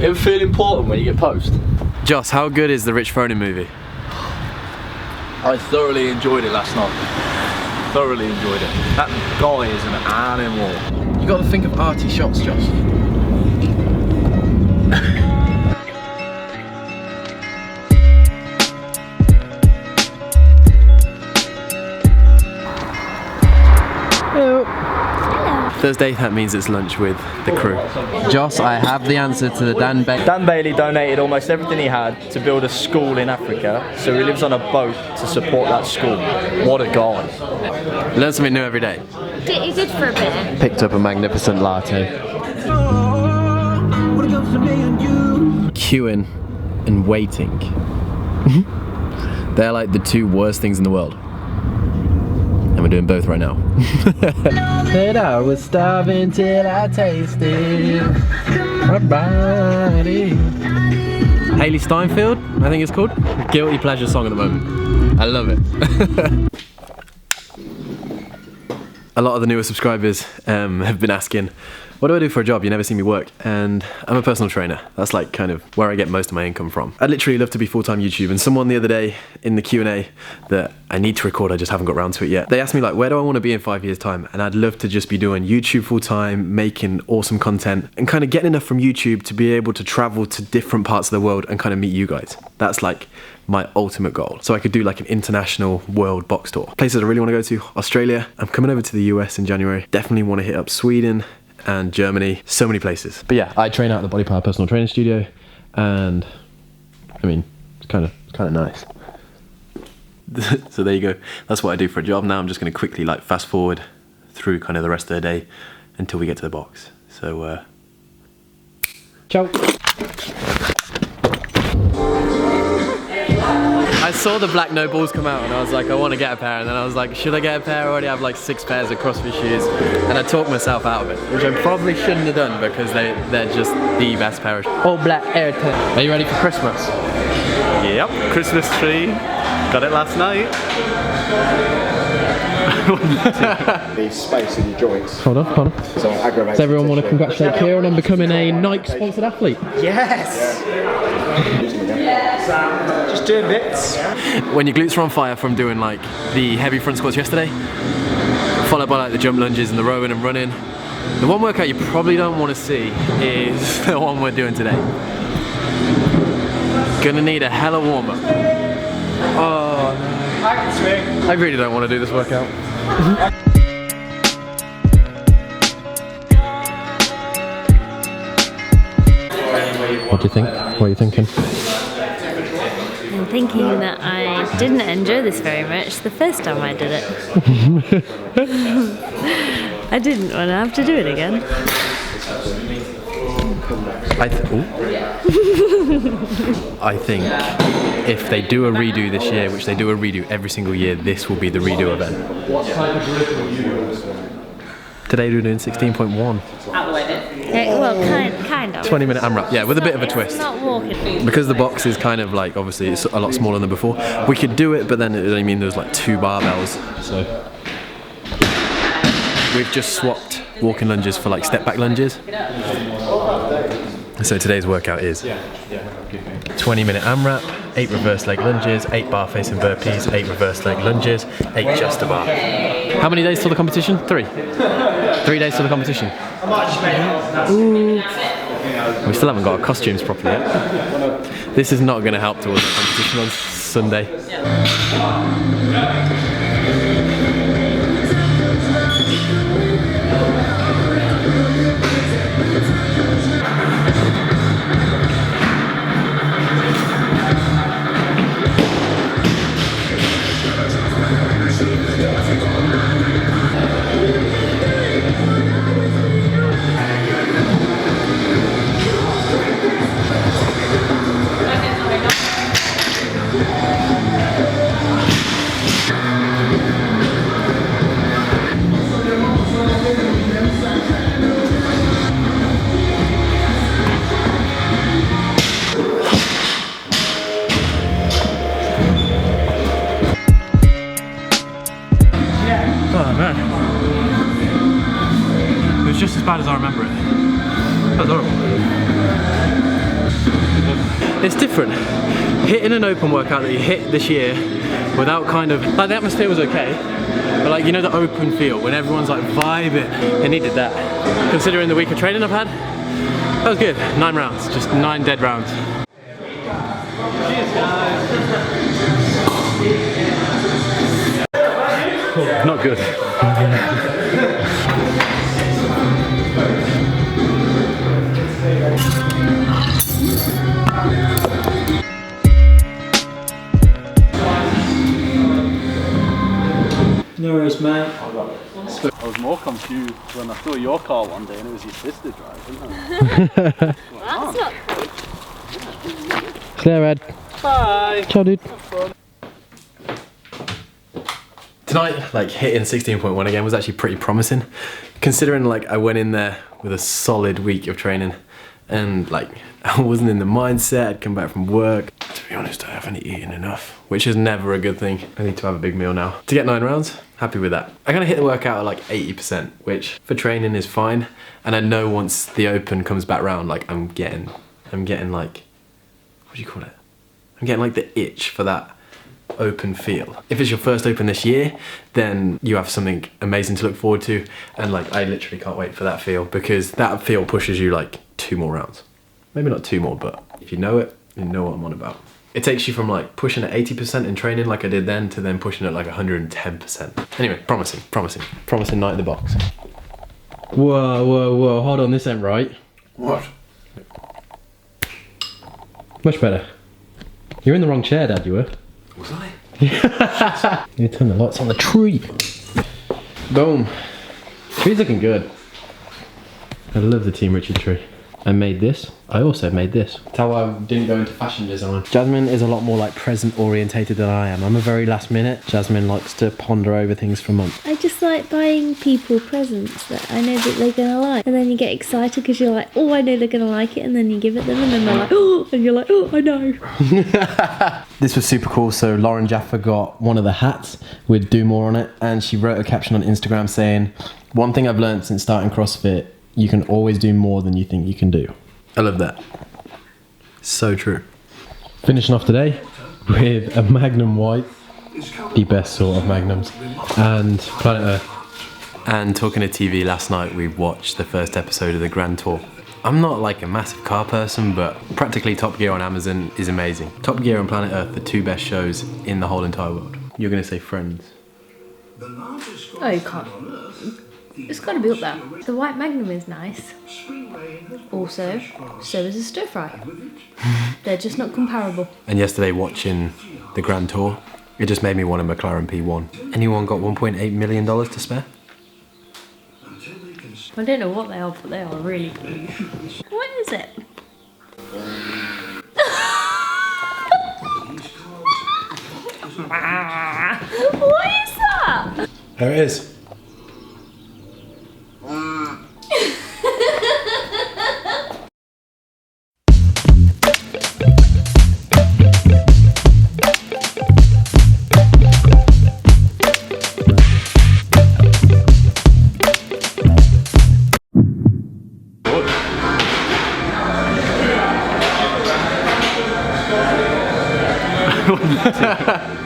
It feel important when you get post. Joss, how good is the Rich Froning movie? I thoroughly enjoyed it last night. Thoroughly enjoyed it. That guy is an animal. You got to think of arty shots, Joss. Thursday, that means it's lunch with the crew. Joss, I have the answer to the Dan Bailey. Dan Bailey donated almost everything he had to build a school in Africa, so he lives on a boat to support that school. What a guy. Learn something new every day. He did for a bit. Picked up a magnificent latte. Queuing and waiting. They're like the two worst things in the world. And we're doing both right now. Said I was starving till I tasted my body. Hayley Steinfeld, I think it's called. Guilty pleasure song at the moment. I love it. A lot of the newer subscribers have been asking, what do I do for a job? You never see me work. And I'm a personal trainer. That's like kind of where I get most of my income from. I'd literally love to be full-time YouTube. And someone the other day in the Q&A that I need to record, I just haven't got around to it yet. They asked me like, where do I want to be in 5 years time? And I'd love to just be doing YouTube full-time, making awesome content and kind of getting enough from YouTube to be able to travel to different parts of the world and kind of meet you guys. That's like my ultimate goal. So I could do like an international world box tour. Places I really want to go to, Australia. I'm coming over to the US in January. Definitely want to hit up Sweden and Germany, so many places. But yeah, I train out at the Body Power personal training studio, and I mean, it's kind of nice. So there you go. That's what I do for a job. Now I'm just going to quickly like fast forward through kind of the rest of the day until we get to the box. So ciao. I saw the black no balls come out and I was like, I want to get a pair, and then I was like, should I get a pair? I already have like 6 pairs of CrossFit shoes, and I talked myself out of it, which I probably shouldn't have done because they're just the best pair of shoes. All black Airton. Are you ready for Christmas? Yep, Christmas tree. Got it last night. The space in your joints. Hold on. So aggravates. Does everyone want to congratulate Kieran on becoming a Nike-sponsored athlete? Yes! Just doing bits. When your glutes are on fire from doing like the heavy front squats yesterday, followed by like the jump lunges and the rowing and running, the one workout you probably don't want to see is the one we're doing today. Gonna need a hella warm-up. Oh no. I can swing. I really don't want to do this workout. What do you think? What are you thinking? I'm thinking that I didn't enjoy this very much the first time I did it. I didn't want to have to do it again. I think if they do a redo this year, which they do a redo every single year, this will be the redo event. Today we're doing 16.1. Well, kind of. 20-minute AMRAP, yeah, with a bit of a twist. It's not walking. Because the box is kind of like, obviously it's a lot smaller than before, we could do it, but then it would only mean there's like 2 barbells. So we've just swapped walking lunges for like step back lunges. So today's workout is 20-minute AMRAP, 8 reverse leg lunges, 8 bar facing burpees, 8 reverse leg lunges, 8 just a bar. How many days till the competition? 3. 3 days till the competition. Ooh. We still haven't got our costumes properly yet. This is not going to help towards the competition on Sunday. Oh man. It was just as bad as I remember it. That was horrible. It's different. Hitting an open workout that you hit this year without kind of, like the atmosphere was okay, but like, you know, the open feel when everyone's like vibing, it needed that. Considering the week of training I've had, that was good. 9 rounds, just 9 dead rounds. Cheers guys. Not good. No worries, mate. I was more confused when I saw your car one day and it was your sister driving. That's not cool. See you, Ed. Bye. Ciao, dude. Tonight, like hitting 16.1 again was actually pretty promising, considering like I went in there with a solid week of training and like I wasn't in the mindset. I'd come back from work. To be honest, I haven't eaten enough, which is never a good thing. I need to have a big meal now. To get 9 rounds, happy with that. I kind of hit the workout at like 80%, which for training is fine. And I know once the open comes back round, like I'm getting like, what do you call it? I'm getting like the itch for that open feel. If it's your first open this year, then you have something amazing to look forward to, and like I literally can't wait for that feel, because that feel pushes you like 2 more rounds. Maybe not 2 more, but if you know it, you know what I'm on about. It takes you from like pushing at 80% in training like I did then to then pushing at like 110%. Anyway, promising night in the box. Whoa, hold on, this ain't right. What? Much better. You're in the wrong chair, Dad, you were. Was I? You turn the lights on the tree. Boom. Tree's looking good. I love the Team Richard tree. I made this. I also made this. That's how I didn't go into fashion design. Jasmine is a lot more like present orientated than I am. I'm a very last minute. Jasmine likes to ponder over things for months. I just like buying people presents that I know that they're gonna like, and then you get excited because you're like, oh, I know they're gonna like it, and then you give it them, and then they're like, oh, and you're like, oh, I know. This was super cool. So Lauren Jaffa got one of the hats with "Do More" on it, and she wrote a caption on Instagram saying, "One thing I've learned since starting CrossFit, you can always do more than you think you can do." I love that. So true. Finishing off today with a Magnum White, the best sort of Magnums, and Planet Earth. And talking to TV last night, we watched the first episode of the Grand Tour. I'm not like a massive car person, but practically Top Gear on Amazon is amazing. Top Gear and Planet Earth, the 2 best shows in the whole entire world. You're gonna say Friends. Oh, you can't. It's got to be up there. The white Magnum is nice. Also, so is a stir fry. They're just not comparable. And yesterday watching the Grand Tour, it just made me want a McLaren P1. Anyone got $1.8 million to spare? I don't know what they are, but they are really good. What is it? What is that? There it is.